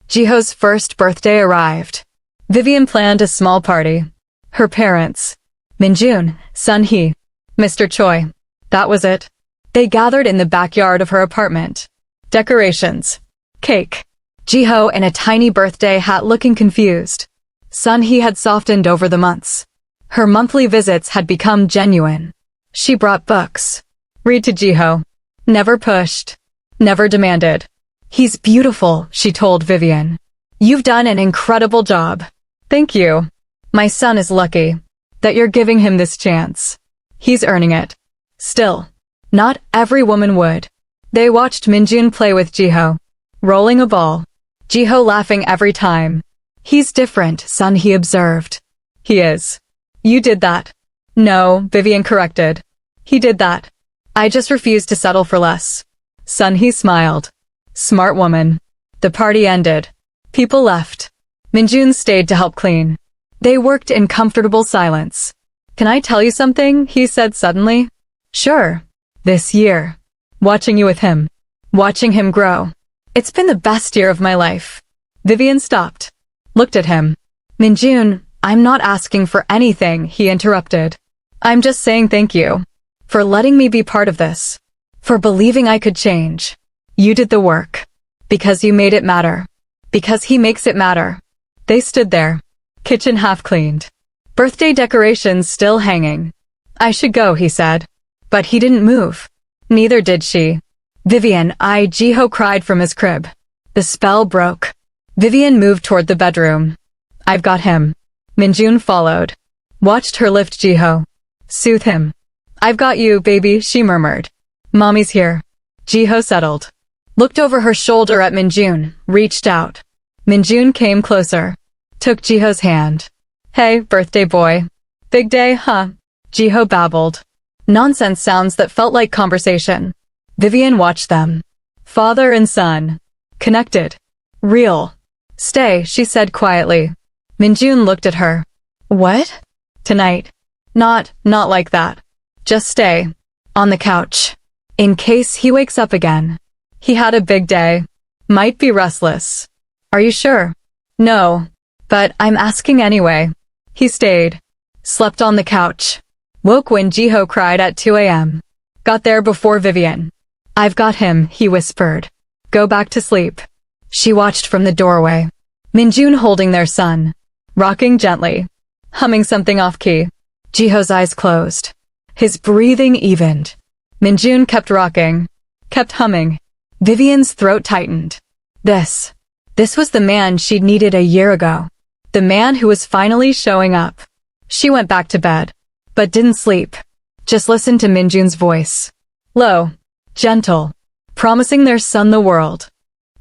Jiho's first birthday arrived. Vivian planned a small party. Her parents. Minjun, Sun Hee, Mr. Choi. That was it. They gathered in the backyard of her apartment. Decorations. Cake. Jiho in a tiny birthday hat looking confused. Sun Hee had softened over the months. Her monthly visits had become genuine. She brought books. Read to Jiho. Never pushed. Never demanded. He's beautiful, she told Vivian. You've done an incredible job. Thank you. My son is lucky that you're giving him this chance. He's earning it. Still, not every woman would. They watched Minjun play with Jiho. Rolling a ball. Jiho laughing every time. He's different, Sun Hee observed. He is. You did that. No, Vivian corrected. He did that. I just refused to settle for less. Son, he smiled. Smart woman. The party ended. People left. Minjun stayed to help clean. They worked in comfortable silence. Can I tell you something? He said suddenly. Sure. This year. Watching you with him. Watching him grow. It's been the best year of my life. Vivian stopped. Looked at him. Minjun, I'm not asking for anything, he interrupted. I'm just saying thank you. For letting me be part of this. For believing I could change. You did the work. Because you made it matter. Because he makes it matter. They stood there. Kitchen half cleaned. Birthday decorations still hanging. I should go, he said. But he didn't move. Neither did she. Vivian, Jiho cried from his crib. The spell broke. Vivian moved toward the bedroom. I've got him. Minjun followed. Watched her lift Jiho. Soothe him. I've got you, baby, she murmured. Mommy's here. Jiho settled. Looked over her shoulder at Minjun, reached out. Minjun came closer. Took Jiho's hand. Hey, birthday boy. Big day, huh? Jiho babbled. Nonsense sounds that felt like conversation. Vivian watched them. Father and son. Connected. Real. Stay, she said quietly. Minjun looked at her. What? Tonight. Not like that. Just stay. On the couch. In case he wakes up again. He had a big day. Might be restless. Are you sure? No. But I'm asking anyway. He stayed. Slept on the couch. Woke when Jiho cried at 2 a.m. Got there before Vivian. I've got him, he whispered. Go back to sleep. She watched from the doorway. Minjun holding their son. Rocking gently. Humming something off-key. Jiho's eyes closed. His breathing evened. Minjun kept rocking. Kept humming. Vivian's throat tightened. This was the man she'd needed a year ago. The man who was finally showing up. She went back to bed. But didn't sleep. Just listened to Minjun's voice. Low. Gentle. Promising their son the world.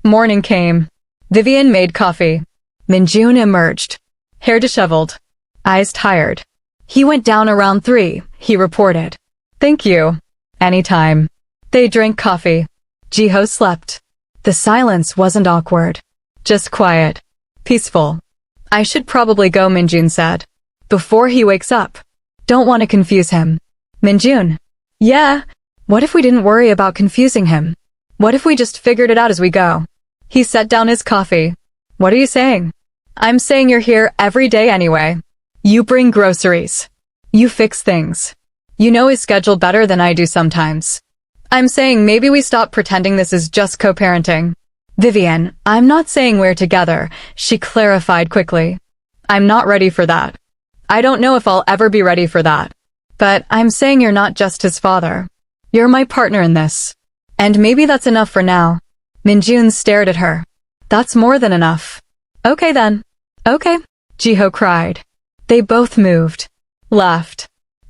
Morning came. Vivian made coffee. Minjun emerged. Hair disheveled. Eyes tired. He went down around 3, he reported. Thank you. Anytime. They drank coffee. Jiho slept. The silence wasn't awkward. Just quiet. Peaceful. I should probably go, Minjun said. Before he wakes up. Don't want to confuse him. Minjun. Yeah. What if we didn't worry about confusing him? What if we just figured it out as we go? He set down his coffee. What are you saying? I'm saying you're here every day anyway. You bring groceries. You fix things. You know his schedule better than I do sometimes. I'm saying maybe we stop pretending this is just co-parenting. Vivian, I'm not saying we're together, she clarified quickly. I'm not ready for that. I don't know if I'll ever be ready for that. But I'm saying you're not just his father. You're my partner in this. And maybe that's enough for now. Minjun stared at her. That's more than enough. Okay then. Okay. Jiho cried. They both moved. Laughed.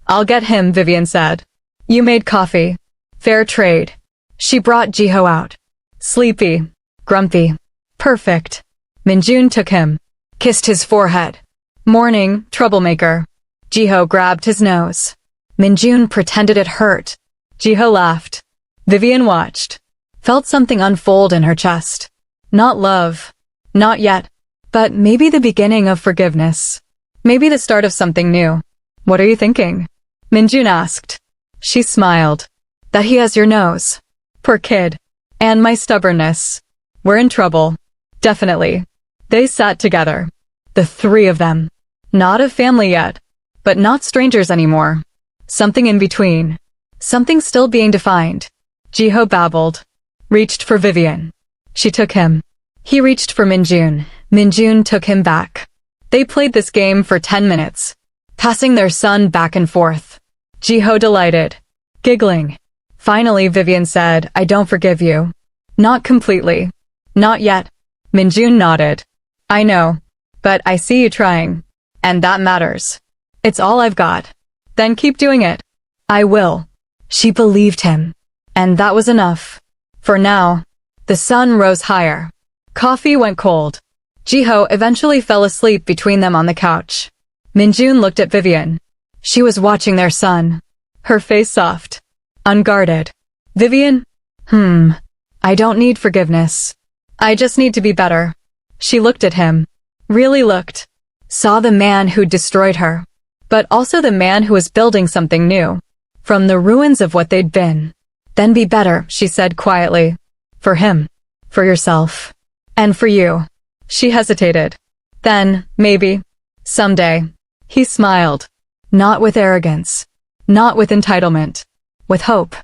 I'll get him, Vivian said. You made coffee. Fair trade. She brought Jiho out. Sleepy. Grumpy. Perfect. Minjun took him. Kissed his forehead. Morning, troublemaker. Jiho grabbed his nose. Minjun pretended it hurt. Jiho laughed. Vivian watched. Felt something unfold in her chest. Not love. Not yet. But maybe the beginning of forgiveness. Maybe the start of something new. What are you thinking? Minjun asked. She smiled. That he has your nose. Poor kid. And my stubbornness. We're in trouble. Definitely. They sat together. The 3 of them. Not a family yet. But not strangers anymore. Something in between. Something still being defined. Jiho babbled. Reached for Vivian. She took him. He reached for Minjun. Minjun took him back. They played this game for 10 minutes. Passing their son back and forth. Jiho delighted. Giggling. Finally Vivian said, I don't forgive you. Not completely. Not yet. Minjun nodded. I know. But I see you trying. And that matters. It's all I've got. Then keep doing it. I will. She believed him. And that was enough. For now. The sun rose higher. Coffee went cold. Jiho eventually fell asleep between them on the couch. Minjun looked at Vivian. She was watching their son. Her face soft. Unguarded. Vivian? I don't need forgiveness. I just need to be better. She looked at him. Really looked. Saw the man who'd destroyed her. But also the man who was building something new. From the ruins of what they'd been. Then be better, she said quietly. For him. For yourself. And for you. She hesitated. Then, maybe. Someday. He smiled. Not with arrogance. Not with entitlement. With hope.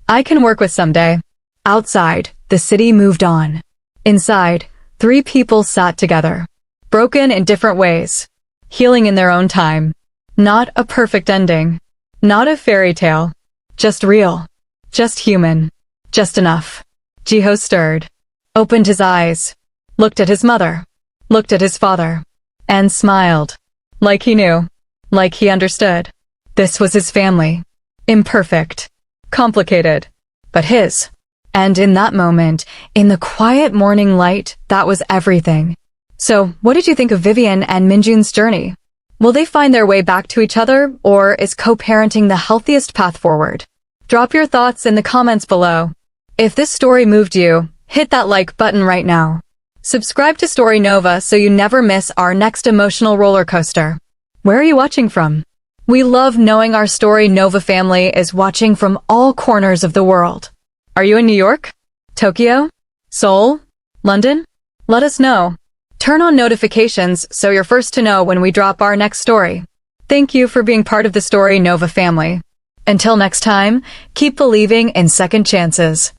I can work with someday. Outside, the city moved on. Inside, 3 people sat together. Broken in different ways. Healing in their own time. Not a perfect ending. Not a fairy tale. Just real. Just human. Just enough. Jiho stirred. Opened his eyes. Looked at his mother. Looked at his father. And smiled. Like he knew. Like he understood. This was his family. Imperfect. Complicated. But his. And in that moment, in the quiet morning light, that was everything. So, what did you think of Vivian and Minjun's journey? Will they find their way back to each other, or is co-parenting the healthiest path forward? Drop your thoughts in the comments below. If this story moved you, hit that like button right now. Subscribe to Story Nova so you never miss our next emotional roller coaster. Where are you watching from? We love knowing our Story Nova family is watching from all corners of the world. Are you in New York? Tokyo? Seoul? London? Let us know. Turn on notifications so you're first to know when we drop our next story. Thank you for being part of the Story Nova family. Until next time, keep believing in second chances.